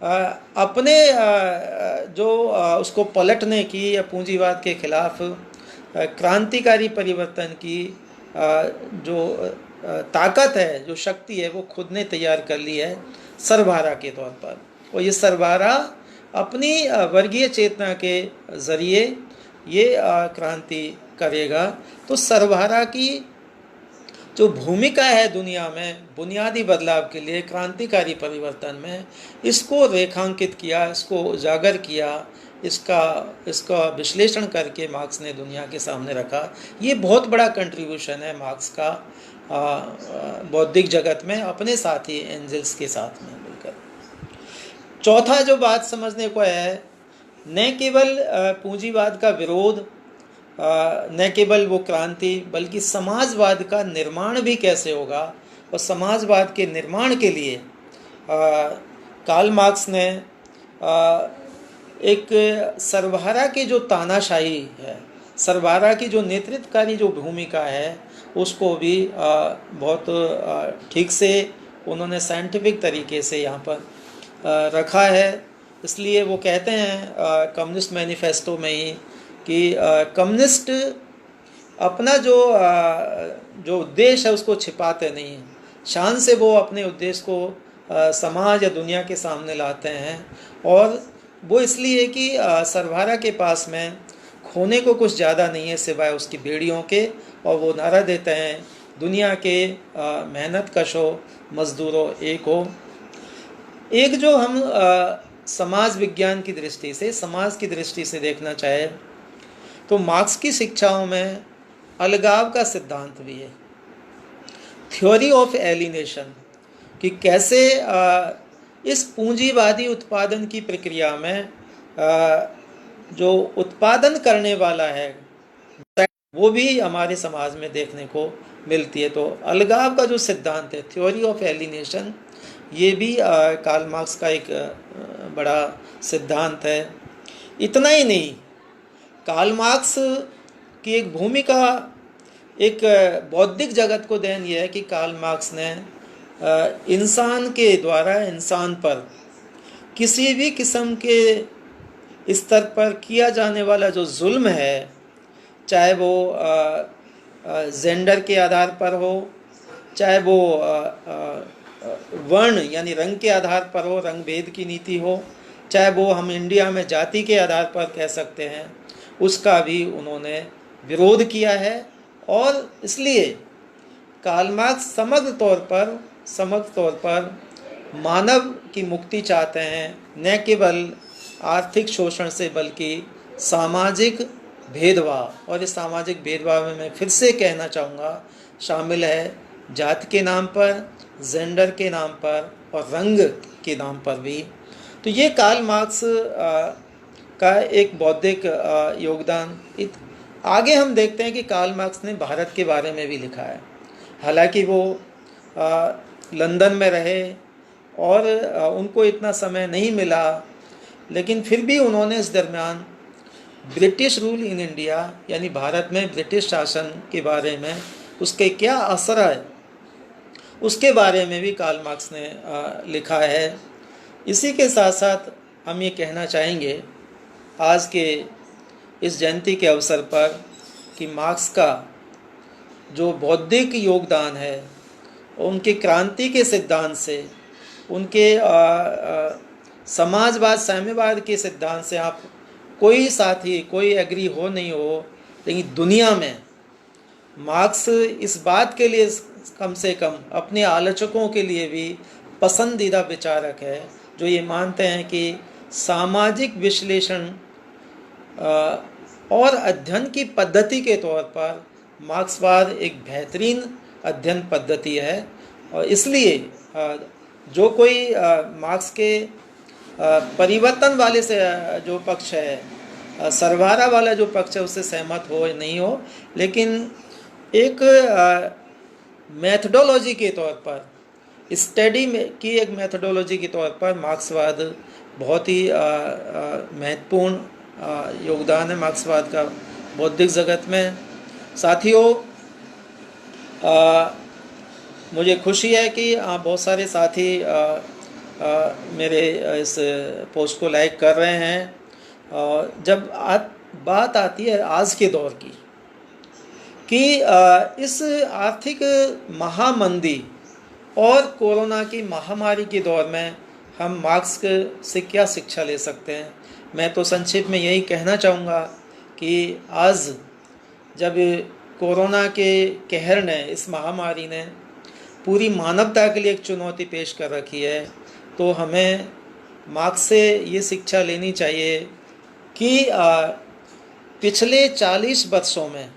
अपने जो उसको पलटने की या पूंजीवाद के खिलाफ क्रांतिकारी परिवर्तन की जो ताकत है, जो शक्ति है, वो खुद ने तैयार कर ली है सर्वहारा के तौर पर। और ये सर्वहारा अपनी वर्गीय चेतना के ज़रिए ये क्रांति करेगा। तो सर्वहारा की जो भूमिका है दुनिया में बुनियादी बदलाव के लिए, क्रांतिकारी परिवर्तन में, इसको रेखांकित किया, इसको उजागर किया, इसका इसका विश्लेषण करके मार्क्स ने दुनिया के सामने रखा। ये बहुत बड़ा कंट्रीब्यूशन है मार्क्स का बौद्धिक जगत में अपने साथी एंजल्स के साथ में मिलकर। चौथा जो बात समझने को है, न केवल पूंजीवाद का विरोध, न केवल वो क्रांति, बल्कि समाजवाद का निर्माण भी कैसे होगा। और समाजवाद के निर्माण के लिए कार्ल मार्क्स ने एक सर्वहारा की जो तानाशाही है, सर्वहारा की जो नेतृत्वकारी जो भूमिका है, उसको भी बहुत ठीक से उन्होंने साइंटिफिक तरीके से यहाँ पर रखा है। इसलिए वो कहते हैं कम्युनिस्ट मैनिफेस्टो में ही कि कम्युनिस्ट अपना जो उद्देश्य है उसको छिपाते नहीं हैं, शान से वो अपने उद्देश्य को समाज या दुनिया के सामने लाते हैं। और वो इसलिए कि सर्वहारा के पास में खोने को कुछ ज़्यादा नहीं है सिवाय उसकी बेड़ियों के, और वो नारा देते हैं दुनिया के मेहनत कशो मजदूरों एक हो। एक जो हम समाज विज्ञान की दृष्टि से, समाज की दृष्टि से देखना चाहे तो मार्क्स की शिक्षाओं में अलगाव का सिद्धांत भी है, थ्योरी ऑफ एलिनेशन, कि कैसे इस पूंजीवादी उत्पादन की प्रक्रिया में जो उत्पादन करने वाला है वो भी हमारे समाज में देखने को मिलती है। तो अलगाव का जो सिद्धांत है, थ्योरी ऑफ एलिनेशन, ये भी कार्ल मार्क्स का एक बड़ा सिद्धांत है। इतना ही नहीं, कार्ल मार्क्स की एक भूमिका एक बौद्धिक जगत को देन यह है कि कार्ल मार्क्स ने इंसान के द्वारा इंसान पर किसी भी किस्म के स्तर पर किया जाने वाला जो जुल्म है, चाहे वो जेंडर के आधार पर हो, चाहे वो वर्ण यानी रंग के आधार पर हो, रंग भेद की नीति हो, चाहे वो हम इंडिया में जाति के आधार पर कह सकते हैं, उसका भी उन्होंने विरोध किया है। और इसलिए कार्ल मार्क्स समग्र तौर पर मानव की मुक्ति चाहते हैं, न केवल आर्थिक शोषण से बल्कि सामाजिक भेदभाव। और इस सामाजिक भेदभाव में मैं फिर से कहना चाहूँगा शामिल है जाति के नाम पर, जेंडर के नाम पर और रंग के नाम पर भी। तो ये कार्ल मार्क्स का एक बौद्धिक योगदान। आगे हम देखते हैं कि कार्ल मार्क्स ने भारत के बारे में भी लिखा है। हालांकि वो लंदन में रहे और उनको इतना समय नहीं मिला, लेकिन फिर भी उन्होंने इस दरमियान ब्रिटिश रूल इन इंडिया यानी भारत में ब्रिटिश शासन के बारे में, उसके क्या असर है, उसके बारे में भी कार्ल मार्क्स ने लिखा है। इसी के साथ साथ हम ये कहना चाहेंगे आज के इस जयंती के अवसर पर कि मार्क्स का जो बौद्धिक योगदान है, उनके क्रांति के सिद्धांत से, उनके समाजवाद साम्यवाद के सिद्धांत से आप कोई साथी, कोई एग्री हो नहीं हो, लेकिन दुनिया में मार्क्स इस बात के लिए कम से कम अपने आलोचकों के लिए भी पसंदीदा विचारक है, जो ये मानते हैं कि सामाजिक विश्लेषण और अध्ययन की पद्धति के तौर पर मार्क्सवाद एक बेहतरीन अध्ययन पद्धति है। और इसलिए जो कोई मार्क्स के परिवर्तन वाले से जो पक्ष है, सर्वहारा वाला जो पक्ष है, उससे सहमत हो या नहीं हो, लेकिन एक मेथडोलॉजी के तौर पर, स्टडी की एक मेथडोलॉजी के तौर पर मार्क्सवाद बहुत ही महत्वपूर्ण योगदान है मार्क्सवाद का बौद्धिक जगत में। साथियों, मुझे खुशी है कि बहुत सारे साथी मेरे इस पोस्ट को लाइक कर रहे हैं। जब बात आती है आज के दौर की कि इस आर्थिक महामंदी और कोरोना की महामारी के दौर में हम मार्क्स से क्या शिक्षा ले सकते हैं, मैं तो संक्षिप्त में यही कहना चाहूँगा कि आज जब कोरोना के कहर ने, इस महामारी ने पूरी मानवता के लिए एक चुनौती पेश कर रखी है, तो हमें मार्क्स से ये शिक्षा लेनी चाहिए कि पिछले 40 वर्षों में